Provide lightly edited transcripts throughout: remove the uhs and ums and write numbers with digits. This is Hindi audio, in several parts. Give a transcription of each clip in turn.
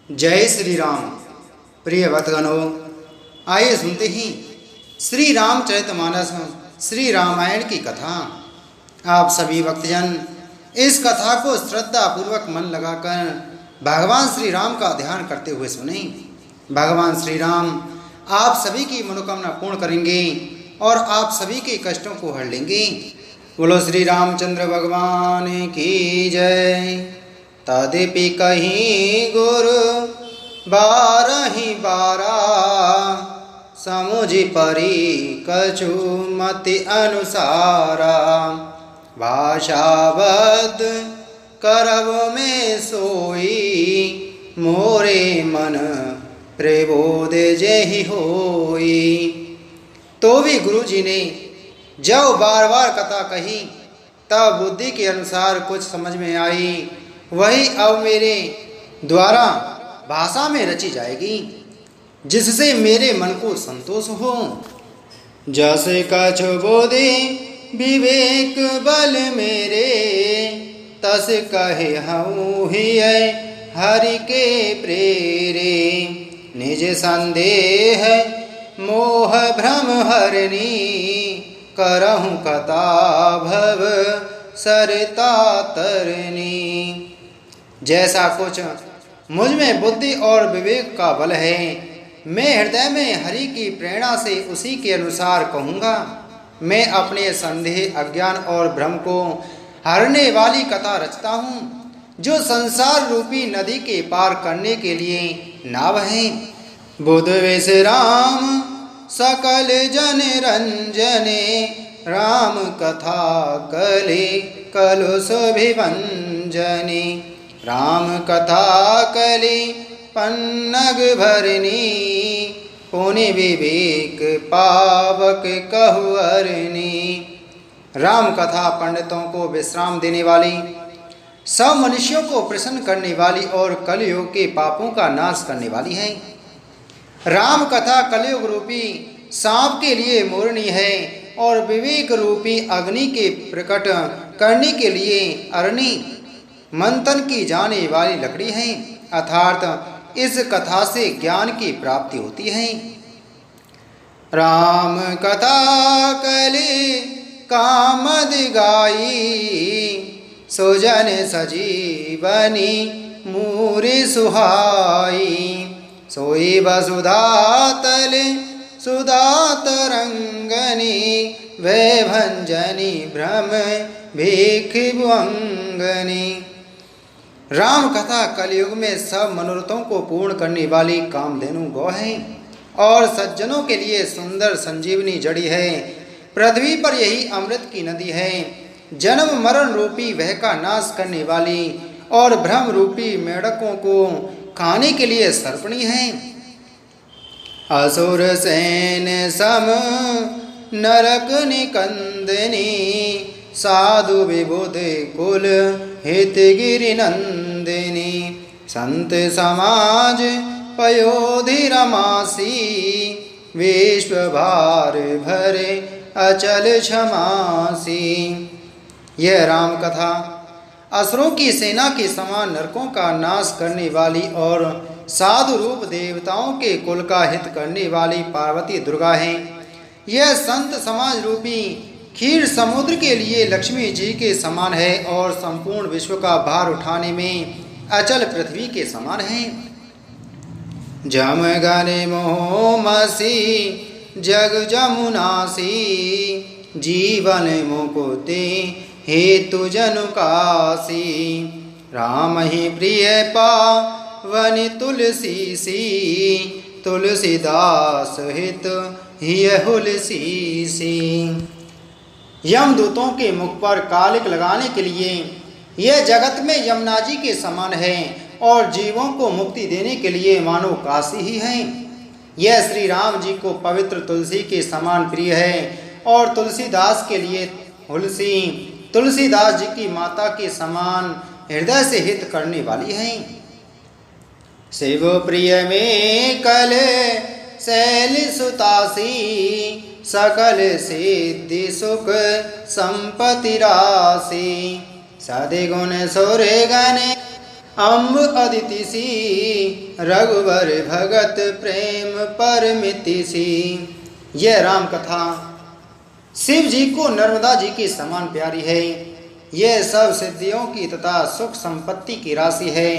जय श्री राम। प्रिय भक्तगणों, आइए सुनते ही श्री रामचरितमानस श्री रामायण की कथा। आप सभी भक्तजन इस कथा को श्रद्धा पूर्वक मन लगाकर भगवान श्री राम का ध्यान करते हुए सुने। भगवान श्री राम आप सभी की मनोकामना पूर्ण करेंगे और आप सभी के कष्टों को हर लेंगे। बोलो श्री रामचंद्र भगवान की जय। तदपि कहीं गुरु बारहि बारा, समुझि परि कछु मति अनुसारा। भाषाबद्ध करब में सोई, मोरे मन प्रबोध जेहि होई। तो भी गुरुजी ने जब बार बार कथा कही तब बुद्धि के अनुसार कुछ समझ में आई, वही अब मेरे द्वारा भाषा में रची जाएगी, जिससे मेरे मन को संतोष हो। जैसे कछु बोधि विवेक बल मेरे, तस कहे हूँ ही हरि के प्रेरे। निज संदेह मोह भ्रम हरनी, करहूँ कथा भव सरता तरनी। जैसा कुछ मुझ में बुद्धि और विवेक का बल है, मैं हृदय में हरि की प्रेरणा से उसी के अनुसार कहूँगा। मैं अपने संदेह, अज्ञान और भ्रम को हरने वाली कथा रचता हूँ, जो संसार रूपी नदी के पार करने के लिए नाव है। बुध विश्राम सकल जन रंजने, राम कथा कले कलुष विभंजनी। राम कथा कली पन्नग भरनी, पुनि विवेक पावक कहु अरनी। राम कथा पंडितों को विश्राम देने वाली, सब मनुष्यों को प्रसन्न करने वाली और कलयुग के पापों का नाश करने वाली है। राम कथा कलयुग रूपी सांप के लिए मोरनी है और विवेक रूपी अग्नि के प्रकट करने के लिए अरणी मंथन की जाने वाली लकड़ी है। अर्थात इस कथा से ज्ञान की प्राप्ति होती है। राम कथा कली कामद गाई, सुजन सजीवनी मूरी सुहाई। सोई वसुधा तल सुधा तरंगनी, वे भंजनी भ्रम भीख भुअंगनी। राम कथा कलयुग में सब मनोरथों को पूर्ण करने वाली कामधेनु गौ है और सज्जनों के लिए सुंदर संजीवनी जड़ी है। पृथ्वी पर यही अमृत की नदी है। जन्म मरण रूपी वह का नाश करने वाली और भ्रम रूपी मेढकों को खाने के लिए सर्पणी है। असुर सेन सम नरक निकंदनी, साधु विबुध कुल हित गिरि नंदिनी। संत समाज पयोधि रमासी, विश्व भार भरे अचल क्षमासी। यह राम कथा असुरों की सेना के समान नरकों का नाश करने वाली और साधु रूप देवताओं के कुल का हित करने वाली पार्वती दुर्गा है। यह संत समाज रूपी क्षीर समुद्र के लिए लक्ष्मी जी के समान है और संपूर्ण विश्व का भार उठाने में अचल पृथ्वी के समान है। जम गने मोहमसी जग जमुनासी, जीवन मुकुति हेतु जनु कासी। राम ही प्रिय पावनि तुलसी सी, तुलसीदास हित हिय हुलसी सी। यमदूतों के मुख पर कालिक लगाने के लिए यह जगत में यमुना जी के समान है और जीवों को मुक्ति देने के लिए मानो काशी ही है। यह श्री राम जी को पवित्र तुलसी के समान प्रिय है और तुलसीदास के लिए हुलसी तुलसीदास जी की माता के समान हृदय से हित करने वाली है। शिव प्रिय में कल शैल सुतासी, सकल सिद्धि सुख संपत्ति राशि। सदिगुण सुर गण अम्ब अदिति सी, रघुवर भगत प्रेम परमिति सी। यह राम कथा शिव जी को नर्मदा जी के समान प्यारी है। यह सब सिद्धियों की तथा सुख संपत्ति की राशि है।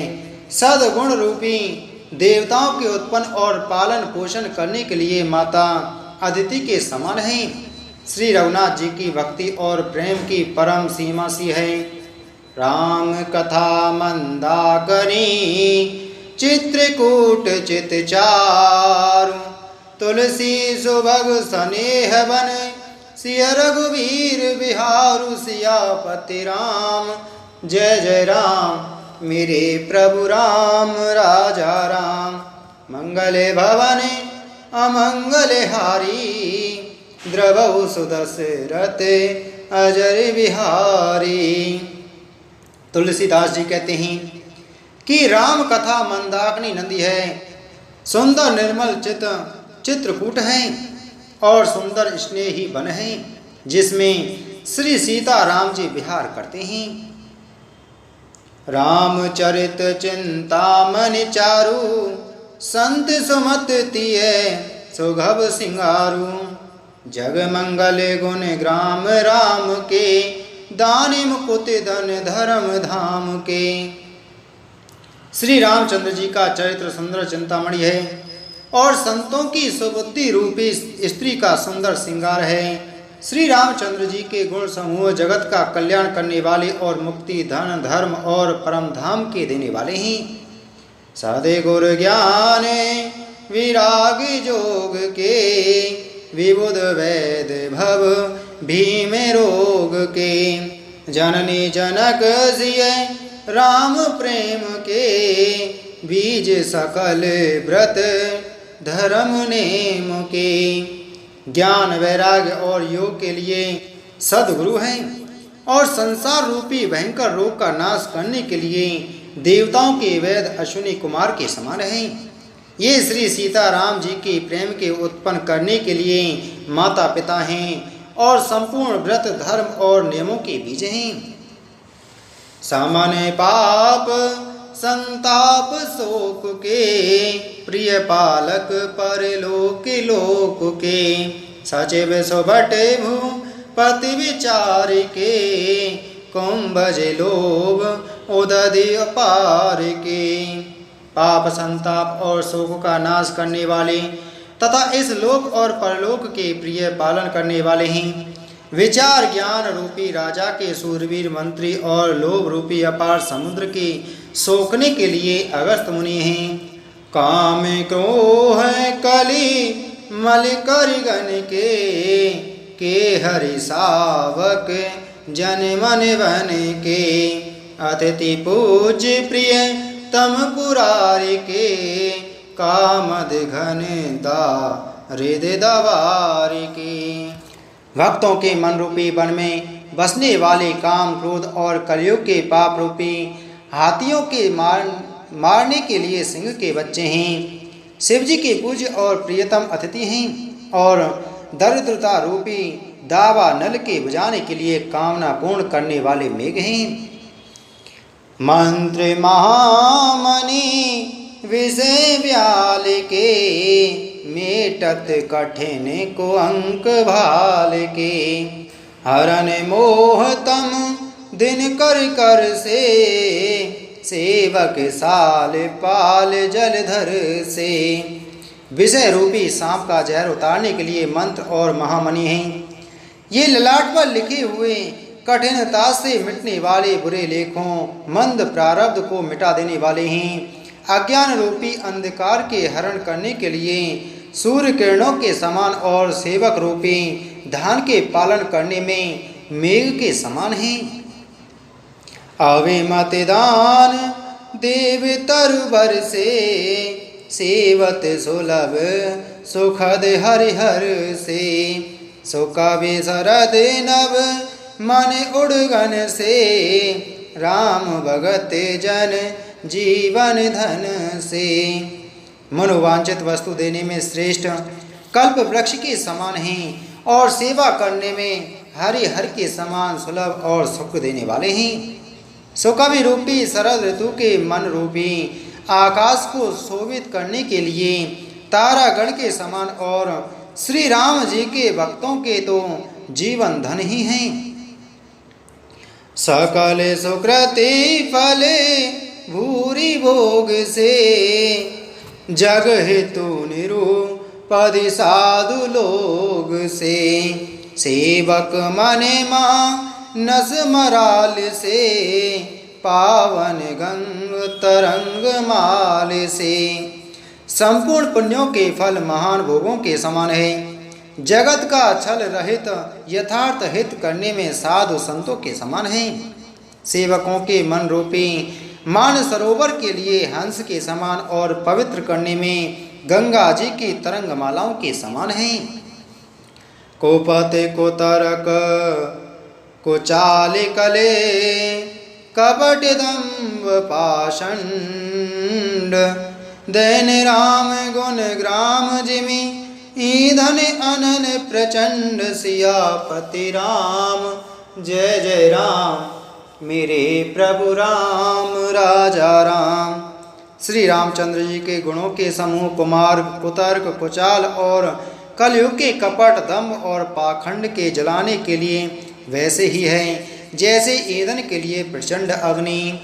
सद्गुण रूपी देवताओं के उत्पन्न और पालन पोषण करने के लिए माता अदिति के समान है। श्री रघुनाथ जी की भक्ति और प्रेम की परम सीमा सी है। राम कथा मंदाकिनी चित्रकूट चित चारु, तुलसी सुभग स्नेह बन सिय रघुवीर बिहारु। सियापति राम जय जय राम, मेरे प्रभु राम राजा राम। मंगले भवन अमंगले हारी, द्रवहु सुदशरथ अजर बिहारी। तुलसीदास जी कहते हैं कि राम कथा मंदाकिनी नदी है, सुंदर निर्मल चित्रकूट है और सुंदर स्नेही वन है, जिसमें श्री सीता राम जी विहार करते हैं। रामचरित चिंतामणि चारु, संत सुमत तिय सुगभ सिंगारू। जग मंगल गुण ग्राम राम के, दानि मुकुट धन धर्म धाम के। श्री रामचंद्र जी का चरित्र सुंदर चिंतामणि है और संतों की सुबुद्धि रूपी स्त्री का सुंदर श्रृंगार है। श्री रामचंद्र जी के गुण समूह जगत का कल्याण करने वाले और मुक्ति धन धर्म और परम धाम के देने वाले हैं। साधे गुर ज्ञान विराग जोग के, विबुध वैद भव भीम रोग के। जननी जनक जिय राम प्रेम के, बीज सकल व्रत धर्म नेम के। ज्ञान वैराग्य और योग के लिए सद्गुरु हैं और संसार रूपी भयंकर रोग का नाश करने के लिए देवताओं के वेद अश्विनी कुमार के समान हैं। ये श्री सीता राम जी के प्रेम के उत्पन्न करने के लिए माता पिता हैं और संपूर्ण व्रत धर्म और नियमों के बीज हैं। सामान्य पाप संताप शोक के, प्रिय पालक परलोक लोक के। सचिव सुभटे भूपति विचार के, कुंभज लोभ उदधि अपार के। पाप संताप और शोक का नाश करने वाले तथा इस लोक और परलोक के प्रिय पालन करने वाले हैं। विचार ज्ञान रूपी राजा के सूरवीर मंत्री और लोभ रूपी अपार समुद्र के सोखने के लिए अगस्त मुनि हैं। काम क्रोह कली मल करिगन के हरि सावक जन मन बन के। अतिथि पूज्य प्रिय तम पुरारी के, कामद घन हृदय दवारी के। भक्तों के मन रूपी वन में बसने वाले काम क्रोध और कलयुग के पाप रूपी हाथियों के मारने के लिए सिंह के बच्चे हैं। शिव जी के पूज्य और प्रियतम अतिथि हैं और दरिद्रता रूपी दावा नल के बुझाने के लिए कामना पूर्ण करने वाले मेघ हैं। मंत्र महामणि विषय व्याल के, मेटत कठिन को अंक भाल के। हरन मोहतम दिन कर कर से, सेवक साल पाल जलधर से। विषय रूपी सांप का जहर उतारने के लिए मंत्र और महामणि हैं। ये ललाट पर लिखे हुए कठिनता से मिटने वाले बुरे लेखों मंद प्रारब्ध को मिटा देने वाले हैं। अज्ञान रूपी अंधकार के हरण करने के लिए सूर्य किरणों के समान और सेवक रूपी धान के पालन करने में मेघ के समान हैं। अविमत दान देव तरवर से, सेवत सुलभ सुखद हरिहर से। सुकवि शरद नव मन उड़गन से, राम भगत जन जीवन धन से। मनोवांछित वस्तु देने में श्रेष्ठ कल्प वृक्ष के समान हैं और सेवा करने में हरिहर के समान सुलभ और सुख देने वाले हैं। सुकवि रूपी शरद ऋतु के मन रूपी आकाश को शोभित करने के लिए तारागण के समान और श्री राम जी के भक्तों के तो जीवन धन ही हैं। सकल सुकृति फले भूरि भोग से जग हेतु निरूपधि साधु लोग से सेवक मने मानस मराल से पावन गंग तरंग माल से। संपूर्ण पुण्यों के फल महान भोगों के समान है। जगत का छल रहित यथार्थ हित करने में साधु संतों के समान है। सेवकों के मन रूपी मान सरोवर के लिए हंस के समान और पवित्र करने में गंगा जी की तरंग मालाओं के समान है। कोपते को तरक को चाल कले कपट दम्भ पाषंड दैन राम गुण ग्राम जिमि ईधन अनन प्रचंड सियापति राम जय जय राम मेरे प्रभु राम राजा राम। श्री रामचंद्र जी के गुणों के समूह कुमार कुतर्क कुचाल और कलयुग के कपट दम्भ और पाखंड के जलाने के लिए वैसे ही है जैसे ईंधन के लिए प्रचंड अग्नि।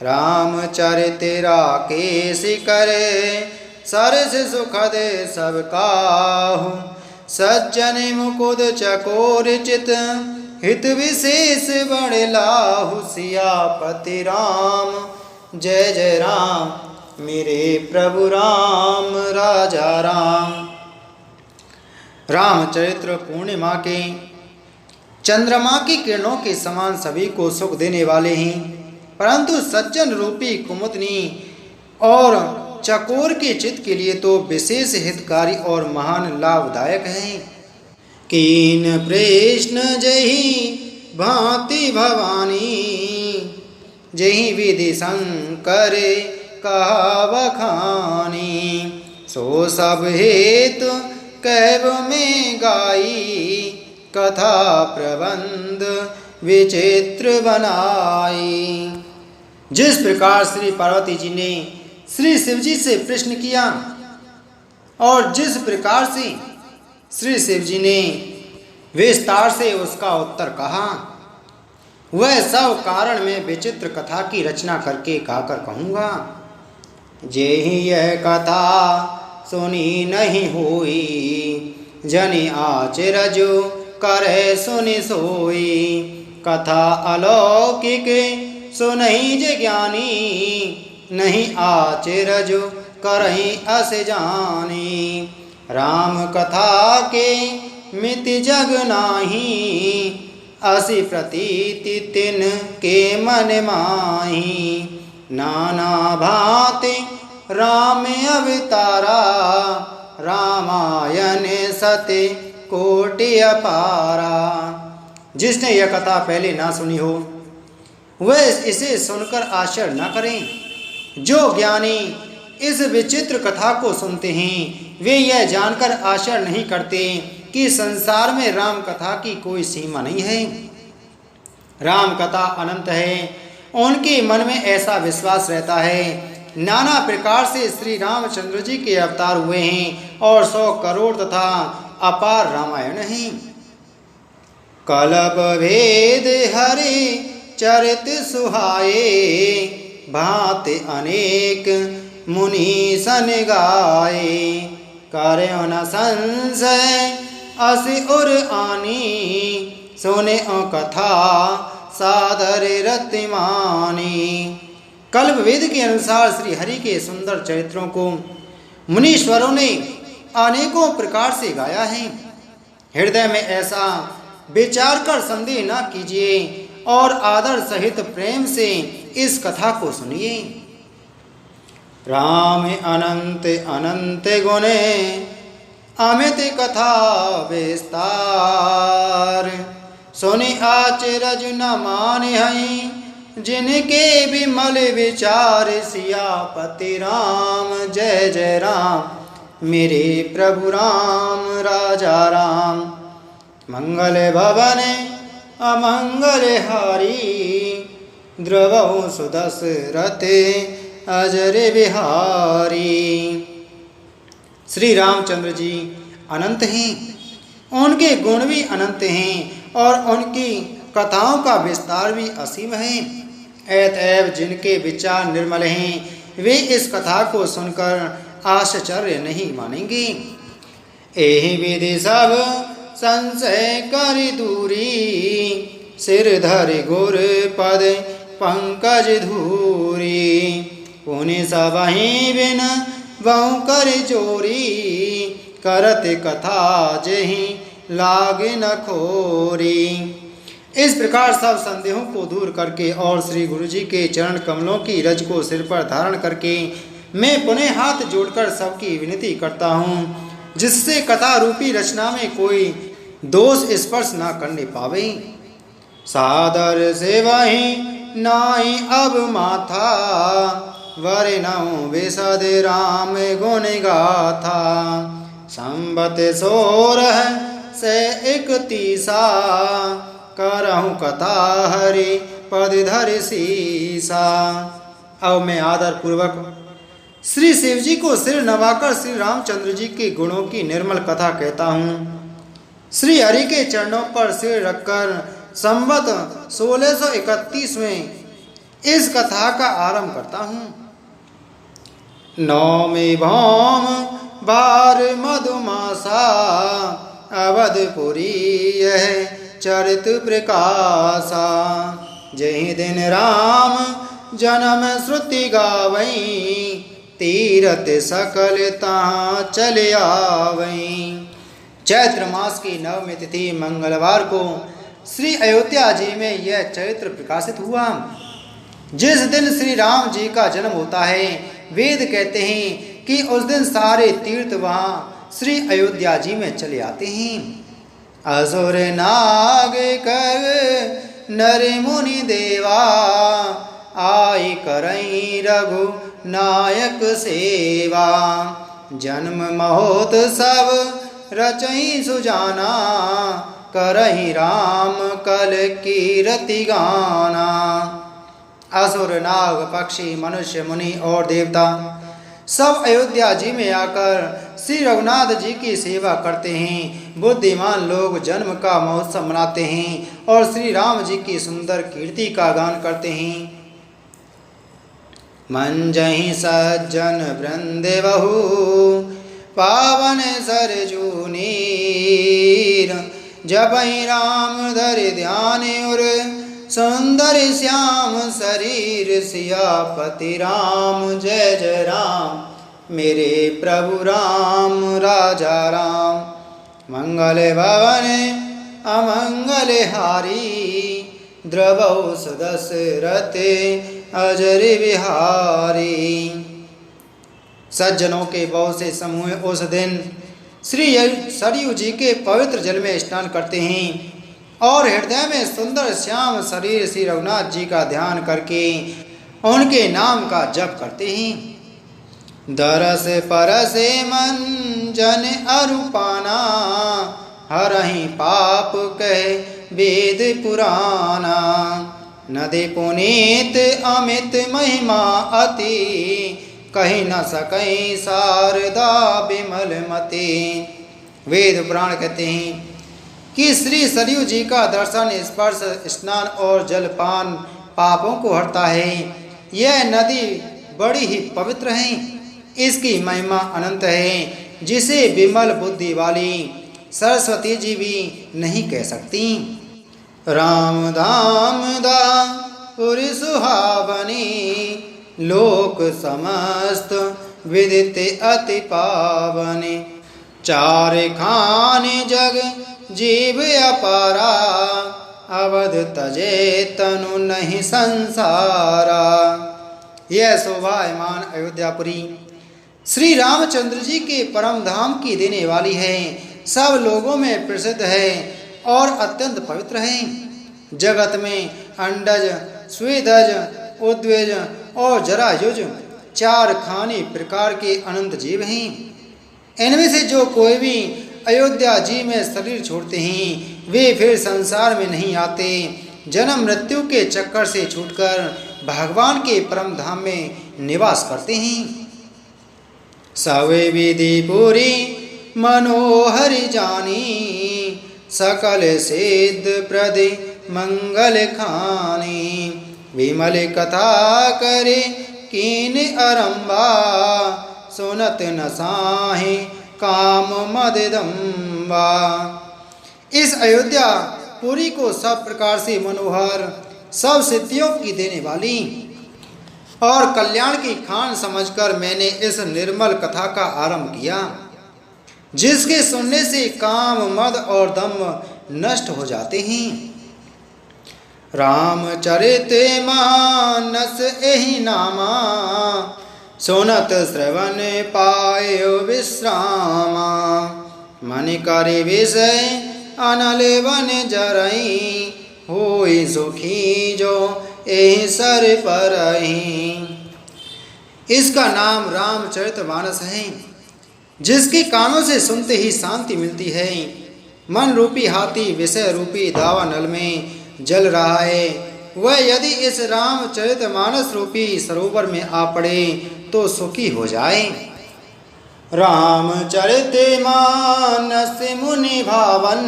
रामचरित राकेश करे सरस सुखद सब काहू सज्जन मुकुद चकोर चित हित विशेष बड़े लाहु सियापति राम जय जय राम मेरे प्रभु राम राजा राम। रामचरित्र पूर्णिमा के चंद्रमा की किरणों के समान सभी को सुख देने वाले हैं, परंतु सज्जन रूपी कुमुदनी और चकोर के चित्त के लिए तो विशेष हितकारी और महान लाभदायक हैं। कीन प्रश्न जही भांति भवानी जही विधि शंकर कहा बखानी सो सब हेतु कैव में गाई कथा प्रबंध विचित्र बनाई। जिस प्रकार श्री पार्वती जी ने श्री शिव जी से प्रश्न किया और जिस प्रकार से श्री शिव जी ने विस्तार से उसका उत्तर कहा, वह सब कारण में विचित्र कथा की रचना करके गाकर कहूँगा। जेहि यह कथा सुनी नहीं हुई जनि आचरजु करे सुनि सोई कथा अलौकिक सुनहि जे ज्ञानी नहीं आचरजु करहि अस जानी। राम कथा के मिति जग नाही असि प्रतीति तिन के मन माही नाना भांति राम अवतारा रामायण सत्य कोटि अपारा। जिसने यह कथा पहले ना सुनी हो वह इसे सुनकर आश्चर्य न करें। जो ज्ञानी इस विचित्र कथा को सुनते हैं वे यह जानकर आश्चर्य नहीं करते कि संसार में राम कथा की कोई सीमा नहीं है। राम कथा अनंत है, उनके मन में ऐसा विश्वास रहता है। नाना प्रकार से श्री रामचंद्र जी के अवतार हुए हैं और 100 करोड़ तथा अपार रामायण हैं। कल्प भेद हरि चरित सुहाए भांति अनेक मुनि सन गाए कार्य न संशय असि उर आनी सोने कथा सादर रतिमानी। कल्प वेद के अनुसार श्री हरि के सुंदर चरित्रों को मुनीश्वरों ने अनेकों प्रकार से गाया है। हृदय में ऐसा विचार कर संदेह न कीजिए और आदर सहित प्रेम से इस कथा को सुनिए। राम अनंत अनंत गुणे अमित कथा विस्तार सुनि आचरज न माने हई जिनके विमल विचार सियापति राम जय जय राम मेरे प्रभु राम राजा राम। मंगल भवन अमंगल हारी द्रवौ सुदशरथ अजर बिहारी। श्री रामचंद्र जी अनंत हैं, उनके गुण भी अनंत हैं और उनकी कथाओं का विस्तार भी असीम है। अतएव जिनके विचार निर्मल हैं वे इस कथा को सुनकर आश्चर्य नहीं मानेंगे। एहि विधि सब संशय कर दूरी, सिर धरि गुर पद पंकज धूरी। पुनि सबहि बिन बहु कर जोरी, करत कथा जेहि लागे न खोरी। इस प्रकार सब संदेहों को दूर करके और श्री गुरु जी के चरण कमलों की रज को सिर पर धारण करके मैं पुनः हाथ जोड़कर सबकी विनती करता हूँ, जिससे कथा रूपी रचना में कोई दोष स्पर्श ना करने पावे। सादर से वही नाई अब माथा, वरनौ विशद राम गुण गाथा। संबत 16 से 31 करहूँ कथा हरि पद धरि सीसा। अब मैं आदर पूर्वक श्री शिव जी को सिर नवाकर श्री रामचंद्र जी के गुणों की निर्मल कथा कहता हूँ। श्री हरि के चरणों पर सिर रखकर संवत 1631 में इस कथा का आरंभ करता हूँ। नौमी भौम बार मधुमासा, अवधपुरी यह चरित प्रकाशा। जहि दिन राम जन्म श्रुति गावई, तीरथ सकल तहाँ चले आवई। चैत्र मास की नवमी तिथि मंगलवार को श्री अयोध्या जी में यह चरित्र प्रकाशित हुआ। जिस दिन श्री राम जी का जन्म होता है, वेद कहते हैं कि उस दिन सारे तीर्थ वहाँ श्री अयोध्या जी में चले आते हैं। असुर नाग कर नर मुनि देवा, आई करई रघु नायक सेवा। जन्म महोत्सव रचई सुजाना, करही राम कल कीरति गाना। असुर नाग पक्षी मनुष्य मुनि और देवता सब अयोध्या जी में आकर श्री रघुनाथ जी की सेवा करते हैं। बुद्धिमान लोग जन्म का महोत्सव मनाते हैं और श्री राम जी की सुंदर कीर्ति का गान करते हैं। मंजहि सज्जन वृंदे बहु, पावन सरजू नीर। जपहि राम धरि ध्यान उर, सुंदर श्याम शरीर। सियापति राम जय जय राम, मेरे प्रभु राम राजा राम। मंगल भवन अमंगल हारी, द्रवौ सुदशरथ अजर बिहारी। सज्जनों के बहुत से समूह उस दिन श्री सरयू जी के पवित्र जल में स्नान करते हैं और हृदय में सुंदर श्याम शरीर श्री रघुनाथ जी का ध्यान करके उनके नाम का जप करते हैं। दरस परसे मन जन अरूपाना, हरहि पाप कहे वेद पुराना। नदी पुनीत अमित महिमा अति, कही न सकई शारदा विमल मति। वेद पुराण कहते हैं कि श्री सरयू जी का दर्शन, स्पर्श, स्नान और जलपान पापों को हरता है। यह नदी बड़ी ही पवित्र है, इसकी महिमा अनंत है, जिसे विमल बुद्धि वाली सरस्वती जी भी नहीं कह सकती। राम धाम दा पुरी सुहावनी, लोक समस्त विदित अति पावनी। चार खान जग जीव अपारा, अवध तजे तनु नहीं संसारा। यह शोभायमान अयोध्यापुरी श्री रामचंद्र जी के परम धाम की देने वाली है, सब लोगों में प्रसिद्ध है और अत्यंत पवित्र है। जगत में अंडज, स्वेदज, उद्वेज और जरायुज 4 खानी प्रकार के अनंत जीव हैं। इनमें से जो कोई भी अयोध्या जी में शरीर छोड़ते हैं वे फिर संसार में नहीं आते। जन्म मृत्यु के चक्कर से छूटकर भगवान के परम धाम में निवास करते हैं। सवे विधि पूरी मनोहरि जानी, सकल सिद्ध प्रद मंगल खानी। विमल कथा करे कीन आरंभा, सुनत न साहे काम मददम्बा। इस अयोध्या पुरी को सब प्रकार से मनोहर, सब सिद्धियों की देने वाली और कल्याण की खान समझकर मैंने इस निर्मल कथा का आरंभ किया, जिसके सुनने से काम मद और दम्भ नष्ट हो जाते हैं। रामचरित मानस एहि नामा, सुनत श्रवण पायो विश्रामा। मन करे विषय अनल वन जरई, होई सुखी जो एहि सर परहि। इसका नाम रामचरितमानस है, जिसके कानों से सुनते ही शांति मिलती है। मन रूपी हाथी विषय रूपी दावानल में जल रहा है, वह यदि इस रामचरितमानस रूपी सरोवर में आ पड़े तो सुखी हो जाए। रामचरितमानस मुनि भावन,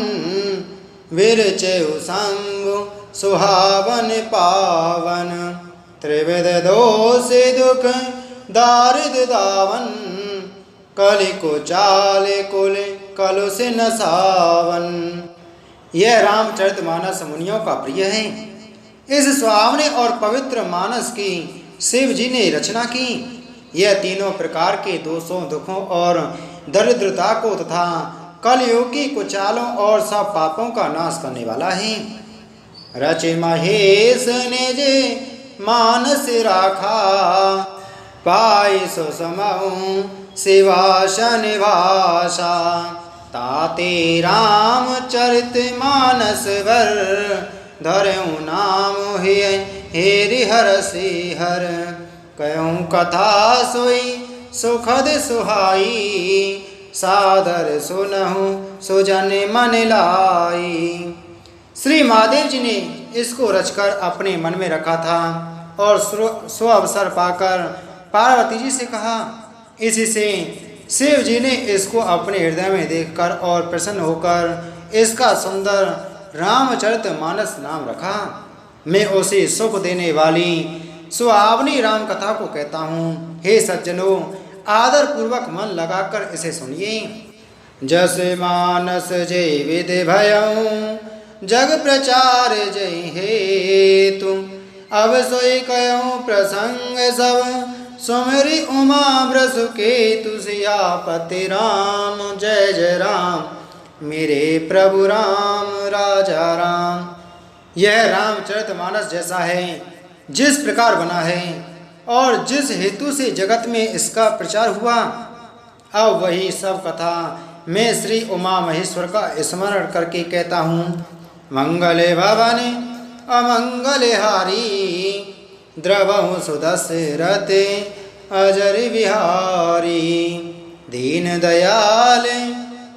विरचयु शंभु सुहावन पावन। त्रिविध दोष दुख दारिद दावन, कलि को चाल कुल कलुष न सावन। यह रामचरितमानस मुनियों का प्रिय है। इस सुहावने और पवित्र मानस की शिव जी ने रचना की। यह तीनों प्रकार के दोषों, दुखों और दरिद्रता को तथा कलयुग की कुचालों और सब पापों का नाश करने वाला है। रच महेश ने जे मानस राखा, पाई सो समहु शिवासन भाषा। ताते रामचरित मानस वर, धरऊँ नाम हेरि हरषि हर। कहूँ कथा सोई सुखद सुहाई, सादर सुनहु सुजन मन लाई। श्री महादेव जी ने इसको रचकर अपने मन में रखा था और स्व अवसर पाकर पार्वती जी से कहा। इसी से शिव जी ने इसको अपने हृदय में देखकर और प्रसन्न होकर इसका सुंदर रामचरितमानस नाम रखा। मैं उसे सुख देने वाली सुहावनी राम कथा को कहता हूँ। हे सज्जनों, आदर पूर्वक मन लगाकर इसे सुनिए। जस मानस जय विधि भयऊँ, जग प्रचार जय हेतु। अब सोई कहूँ प्रसंग सब, सुमरि उमा वृषु केतु। सियापति राम जय जय राम, मेरे प्रभु राम राजा राम। यह रामचरितमानस जैसा है, जिस प्रकार बना है और जिस हेतु से जगत में इसका प्रचार हुआ, अब वही सब कथा मैं श्री उमा महेश्वर का स्मरण करके कहता हूँ। मंगले भवन अमंगले हारी, द्रवहु सुदशरथ अजर बिहारी। दीन दयाल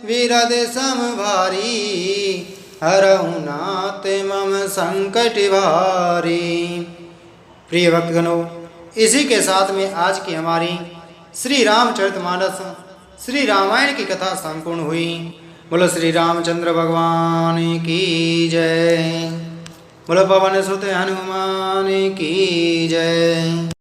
विरद सम भारी, हरहु नाथ मम संकट भारी। प्रिय भक्तगणों, इसी के साथ में आज की हमारी श्री रामचरितमानस श्री रामायण की कथा संपूर्ण हुई। बोलो श्री रामचंद्र भगवान की जय। बोलो पवन सुत हनुमान की जय।